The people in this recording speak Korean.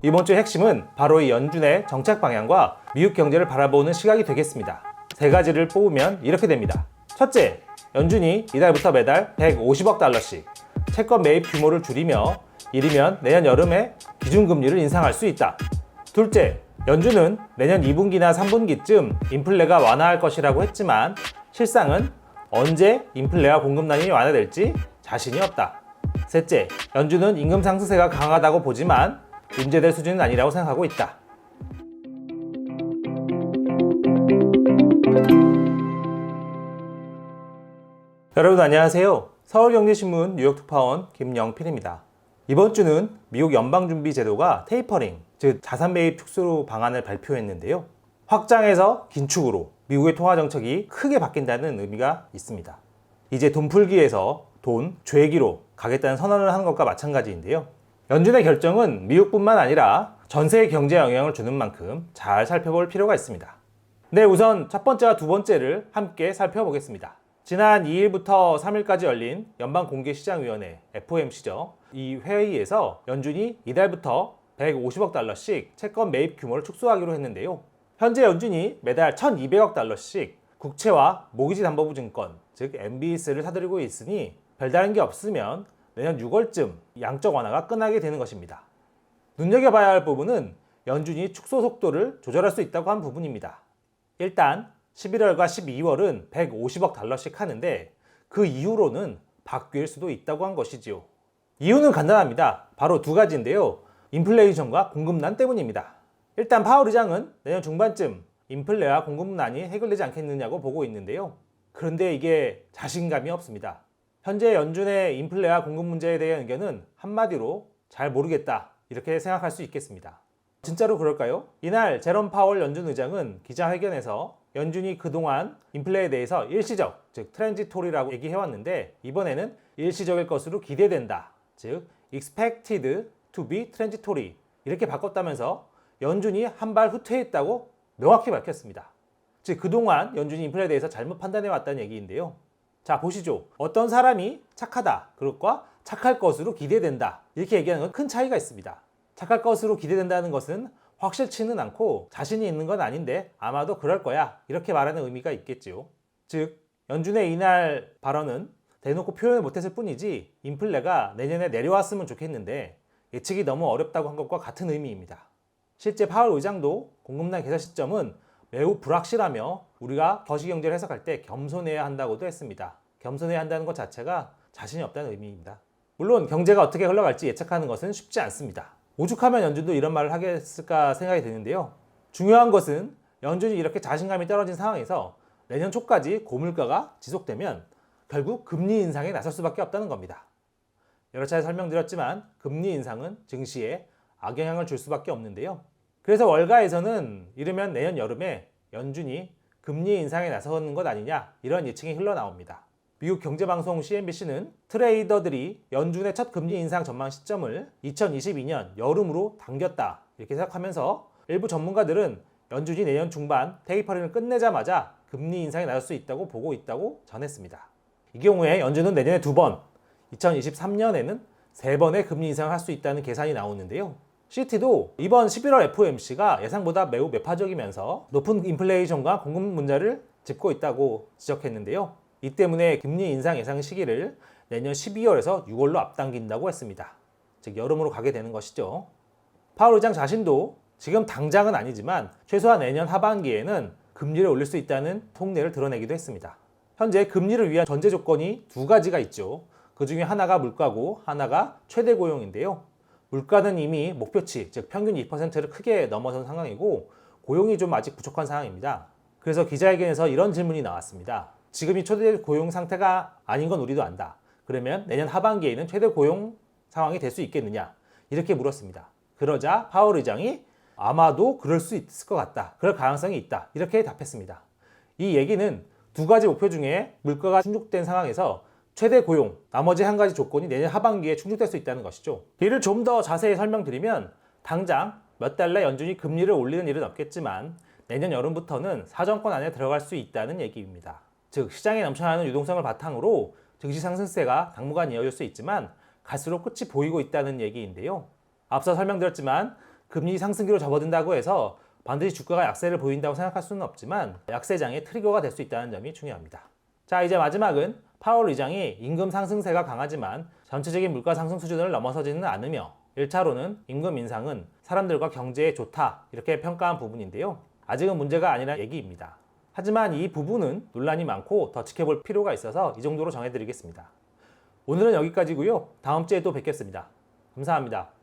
이번 주의 핵심은 바로 이 연준의 정책 방향과 미국 경제를 바라보는 시각이 되겠습니다. 세 가지를 뽑으면 이렇게 됩니다. 첫째, 연준이 이달부터 매달 150억 달러씩 채권 매입 규모를 줄이며 이르면 내년 여름에 기준금리를 인상할 수 있다. 둘째, 연준은 내년 2분기나 3분기쯤 인플레가 완화할 것이라고 했지만 실상은 언제 인플레와 공급난이 완화될지 자신이 없다. 셋째, 연준은 임금 상승세가 강하다고 보지만 문제될 수준은 아니라고 생각하고 있다. 여러분 안녕하세요. 서울경제신문 뉴욕특파원 김영필입니다. 이번 주는 미국 연방준비제도가 테이퍼링, 즉 자산 매입 축소 방안을 발표했는데요. 확장에서 긴축으로 미국의 통화정책이 크게 바뀐다는 의미가 있습니다. 이제 돈풀기에서 돈, 죄기로 가겠다는 선언을 하는 것과 마찬가지인데요. 연준의 결정은 미국뿐만 아니라 전 세계 경제에 영향을 주는 만큼 잘 살펴볼 필요가 있습니다. 네, 우선 첫 번째와 두 번째를 함께 살펴보겠습니다. 지난 2일부터 3일까지 열린 연방공개시장위원회 FOMC죠. 이 회의에서 연준이 이달부터 150억 달러씩 채권 매입 규모를 축소하기로 했는데요. 현재 연준이 매달 1,200억 달러씩 국채와 모기지 담보부 증권, 즉 MBS를 사들이고 있으니 별다른 게 없으면 내년 6월쯤 양적 완화가 끝나게 되는 것입니다. 눈여겨봐야 할 부분은 연준이 축소 속도를 조절할 수 있다고 한 부분입니다. 일단 11월과 12월은 150억 달러씩 하는데 그 이후로는 바뀔 수도 있다고 한 것이지요. 이유는 간단합니다. 바로 두 가지인데요. 인플레이션과 공급난 때문입니다. 일단 파월 의장은 내년 중반쯤 인플레와 공급난이 해결되지 않겠느냐고 보고 있는데요. 그런데 이게 자신감이 없습니다. 현재 연준의 인플레와 공급 문제에 대한 의견은 한마디로 잘 모르겠다 이렇게 생각할 수 있겠습니다. 진짜로 그럴까요? 이날 제롬 파월 연준 의장은 기자회견에서 연준이 그동안 인플레에 대해서 일시적, 즉 트랜지토리라고 얘기해왔는데 이번에는 일시적일 것으로 기대된다, 즉 expected to be transitory 이렇게 바꿨다면서 연준이 한 발 후퇴했다고 명확히 밝혔습니다. 즉 그동안 연준이 인플레에 대해서 잘못 판단해왔다는 얘기인데요. 자, 보시죠. 어떤 사람이 착하다, 그것과 착할 것으로 기대된다 이렇게 얘기하는 건 큰 차이가 있습니다. 착할 것으로 기대된다는 것은 확실치는 않고 자신이 있는 건 아닌데 아마도 그럴 거야 이렇게 말하는 의미가 있겠지요. 즉 연준의 이날 발언은 대놓고 표현을 못했을 뿐이지 인플레가 내년에 내려왔으면 좋겠는데 예측이 너무 어렵다고 한 것과 같은 의미입니다. 실제 파월 의장도 공급난 계산 시점은 매우 불확실하며 우리가 거시경제를 해석할 때 겸손해야 한다고도 했습니다. 겸손해야 한다는 것 자체가 자신이 없다는 의미입니다. 물론 경제가 어떻게 흘러갈지 예측하는 것은 쉽지 않습니다. 오죽하면 연준도 이런 말을 하겠을까 생각이 드는데요. 중요한 것은 연준이 이렇게 자신감이 떨어진 상황에서 내년 초까지 고물가가 지속되면 결국 금리 인상에 나설 수밖에 없다는 겁니다. 여러 차례 설명드렸지만 금리 인상은 증시에 악영향을 줄 수밖에 없는데요. 그래서 월가에서는 이르면 내년 여름에 연준이 금리 인상에 나서는 것 아니냐 이런 예측이 흘러나옵니다. 미국 경제방송 CNBC는 트레이더들이 연준의 첫 금리 인상 전망 시점을 2022년 여름으로 당겼다 이렇게 생각하면서 일부 전문가들은 연준이 내년 중반 테이퍼링을 끝내자마자 금리 인상에 나설 수 있다고 보고 있다고 전했습니다. 이 경우에 연준은 내년에 2번, 2023년에는 3번의 금리 인상을 할 수 있다는 계산이 나오는데요. CT도 이번 11월 FOMC가 예상보다 매우 매파적이면서 높은 인플레이션과 공급 문제를 짚고 있다고 지적했는데요. 이 때문에 금리 인상 예상 시기를 내년 12월에서 6월로 앞당긴다고 했습니다. 즉 여름으로 가게 되는 것이죠. 파월 의장 자신도 지금 당장은 아니지만 최소한 내년 하반기에는 금리를 올릴 수 있다는 속내를 드러내기도 했습니다. 현재 금리를 위한 전제 조건이 두 가지가 있죠. 그 중에 하나가 물가고 하나가 최대 고용인데요. 물가는 이미 목표치, 즉 평균 2%를 크게 넘어선 상황이고 고용이 좀 아직 부족한 상황입니다. 그래서 기자회견에서 이런 질문이 나왔습니다. 지금이 최대 고용 상태가 아닌 건 우리도 안다. 그러면 내년 하반기에는 최대 고용 상황이 될 수 있겠느냐? 이렇게 물었습니다. 그러자 파월 의장이 아마도 그럴 수 있을 것 같다. 그럴 가능성이 있다. 이렇게 답했습니다. 이 얘기는 두 가지 목표 중에 물가가 충족된 상황에서 최대 고용, 나머지 한 가지 조건이 내년 하반기에 충족될 수 있다는 것이죠. 이를 좀 더 자세히 설명드리면 당장 몇 달 내 연준이 금리를 올리는 일은 없겠지만 내년 여름부터는 사정권 안에 들어갈 수 있다는 얘기입니다. 즉 시장에 넘쳐나는 유동성을 바탕으로 증시 상승세가 당분간 이어질 수 있지만 갈수록 끝이 보이고 있다는 얘기인데요. 앞서 설명드렸지만 금리 상승기로 접어든다고 해서 반드시 주가가 약세를 보인다고 생각할 수는 없지만 약세장의 트리거가 될 수 있다는 점이 중요합니다. 자, 이제 마지막은 파월 의장이 임금 상승세가 강하지만 전체적인 물가 상승 수준을 넘어서지는 않으며 1차로는 임금 인상은 사람들과 경제에 좋다 이렇게 평가한 부분인데요. 아직은 문제가 아니라 얘기입니다. 하지만 이 부분은 논란이 많고 더 지켜볼 필요가 있어서 이 정도로 정해드리겠습니다. 오늘은 여기까지고요. 다음 주에 또 뵙겠습니다. 감사합니다.